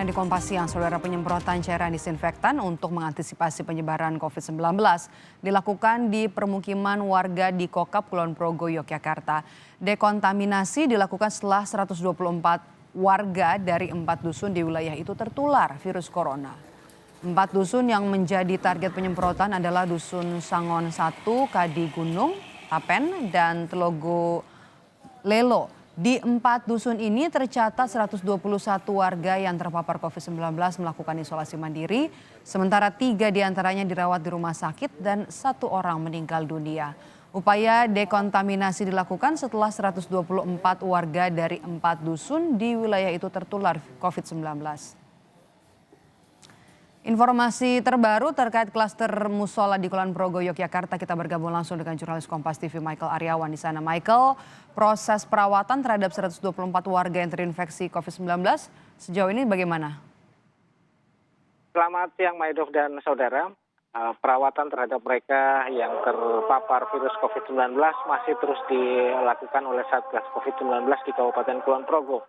di Kompas Siang, saudara, penyemprotan cairan disinfektan untuk mengantisipasi penyebaran COVID-19 dilakukan di permukiman warga di Kokap, Kulon Progo, Yogyakarta. Dekontaminasi dilakukan setelah 124 warga dari 4 dusun di wilayah itu tertular virus corona. 4 dusun yang menjadi target penyemprotan adalah Dusun Sangon 1, Kadi Gunung, Tapen, dan Telogo Lelo. Di 4 dusun ini tercatat 121 warga yang terpapar COVID-19 melakukan isolasi mandiri, sementara 3 diantaranya dirawat di rumah sakit dan 1 orang meninggal dunia. Upaya dekontaminasi dilakukan setelah 124 warga dari 4 dusun di wilayah itu tertular COVID-19. Informasi terbaru terkait klaster musola di Kulon Progo, Yogyakarta, kita bergabung langsung dengan jurnalis Kompas TV Michael Aryawan di sana. Michael, proses perawatan terhadap 124 warga yang terinfeksi COVID-19 sejauh ini bagaimana? Selamat siang Maidov dan saudara. Perawatan terhadap mereka yang terpapar virus COVID-19 masih terus dilakukan oleh Satgas COVID-19 di Kabupaten Kulon Progo.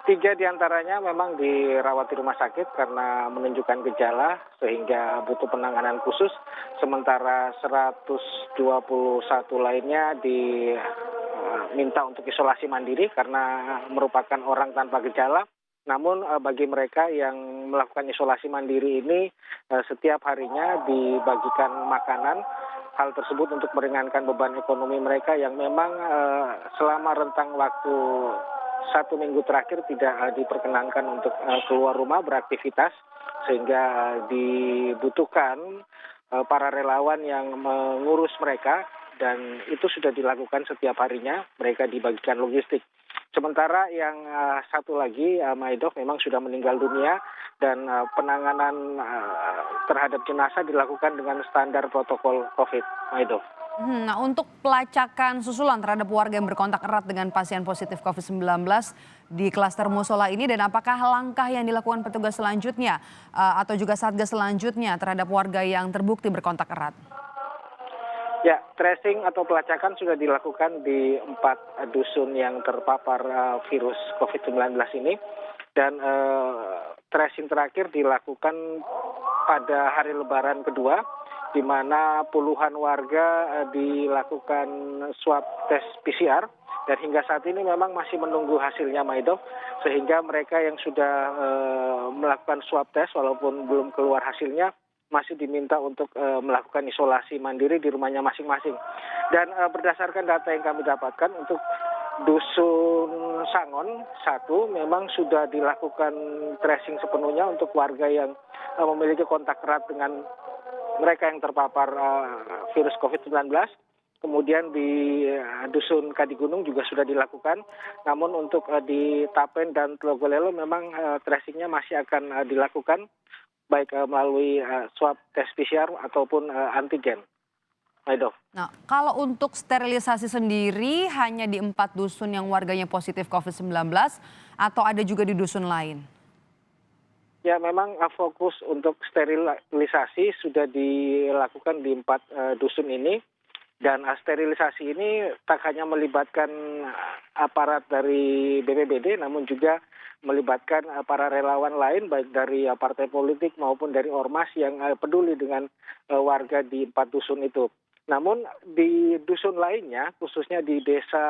3 diantaranya memang dirawat di rumah sakit karena menunjukkan gejala sehingga butuh penanganan khusus. Sementara 121 lainnya diminta untuk isolasi mandiri karena merupakan orang tanpa gejala. Namun bagi mereka yang melakukan isolasi mandiri ini setiap harinya dibagikan makanan. Hal tersebut untuk meringankan beban ekonomi mereka yang memang selama rentang waktu 1 minggu terakhir tidak diperkenankan untuk keluar rumah beraktivitas, sehingga dibutuhkan para relawan yang mengurus mereka, dan itu sudah dilakukan setiap harinya, mereka dibagikan logistik. Sementara yang satu lagi, Maidov, memang sudah meninggal dunia dan penanganan terhadap jenazah dilakukan dengan standar protokol COVID, Maidov. Nah, untuk pelacakan susulan terhadap warga yang berkontak erat dengan pasien positif COVID-19 di klaster musola ini, dan apakah langkah yang dilakukan petugas selanjutnya atau juga satgas selanjutnya terhadap warga yang terbukti berkontak erat? Ya, tracing atau pelacakan sudah dilakukan di 4 dusun yang terpapar virus COVID-19 ini, dan tracing terakhir dilakukan pada hari Lebaran kedua, di mana puluhan warga dilakukan swab tes PCR, dan hingga saat ini memang masih menunggu hasilnya, Maidov, sehingga mereka yang sudah melakukan swab tes walaupun belum keluar hasilnya masih diminta untuk melakukan isolasi mandiri di rumahnya masing-masing. Dan berdasarkan data yang kami dapatkan untuk Dusun Sangon 1 memang sudah dilakukan tracing sepenuhnya untuk warga yang memiliki kontak erat dengan mereka yang terpapar virus COVID-19. Kemudian di Dusun Kadi Gunung juga sudah dilakukan. Namun untuk di Tapen dan Telogo Lelo memang tracingnya masih akan dilakukan, baik melalui swab tes PCR ataupun antigen. Maidov. Nah, kalau untuk sterilisasi sendiri hanya di 4 dusun yang warganya positif COVID-19 atau ada juga di dusun lain? Ya, memang fokus untuk sterilisasi sudah dilakukan di 4 dusun ini, dan sterilisasi ini tak hanya melibatkan aparat dari BPBD, namun juga melibatkan para relawan lain, baik dari partai politik maupun dari ormas yang peduli dengan warga di 4 dusun itu. Namun di dusun lainnya, khususnya di Desa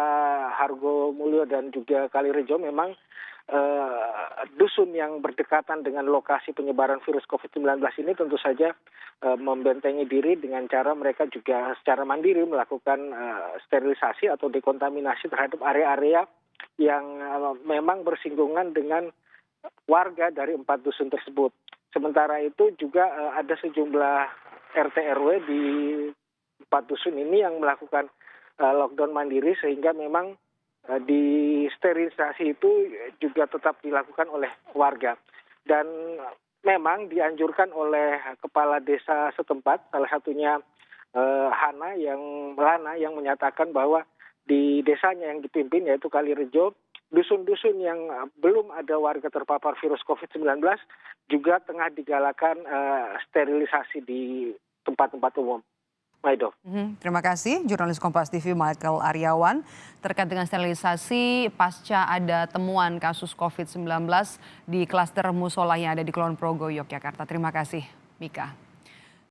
Hargo Mulyo dan juga Kalirejo, memang dusun yang berdekatan dengan lokasi penyebaran virus COVID-19 ini tentu saja membentengi diri dengan cara mereka juga secara mandiri melakukan sterilisasi atau dekontaminasi terhadap area-area yang memang bersinggungan dengan warga dari 4 dusun tersebut. Sementara itu juga ada sejumlah RT RW di 4 dusun ini yang melakukan lockdown mandiri, sehingga memang di sterilisasi itu juga tetap dilakukan oleh warga. Dan memang dianjurkan oleh kepala desa setempat, salah satunya Lana yang menyatakan bahwa di desanya yang dipimpin, yaitu Kalirejo, dusun-dusun yang belum ada warga terpapar virus COVID-19 juga tengah digalakan sterilisasi di tempat-tempat umum. Maido. Terima kasih jurnalis Kompas TV Michael Aryawan terkait dengan sterilisasi pasca ada temuan kasus COVID-19 di klaster musola yang ada di Kulon Progo, Yogyakarta. Terima kasih, Mika.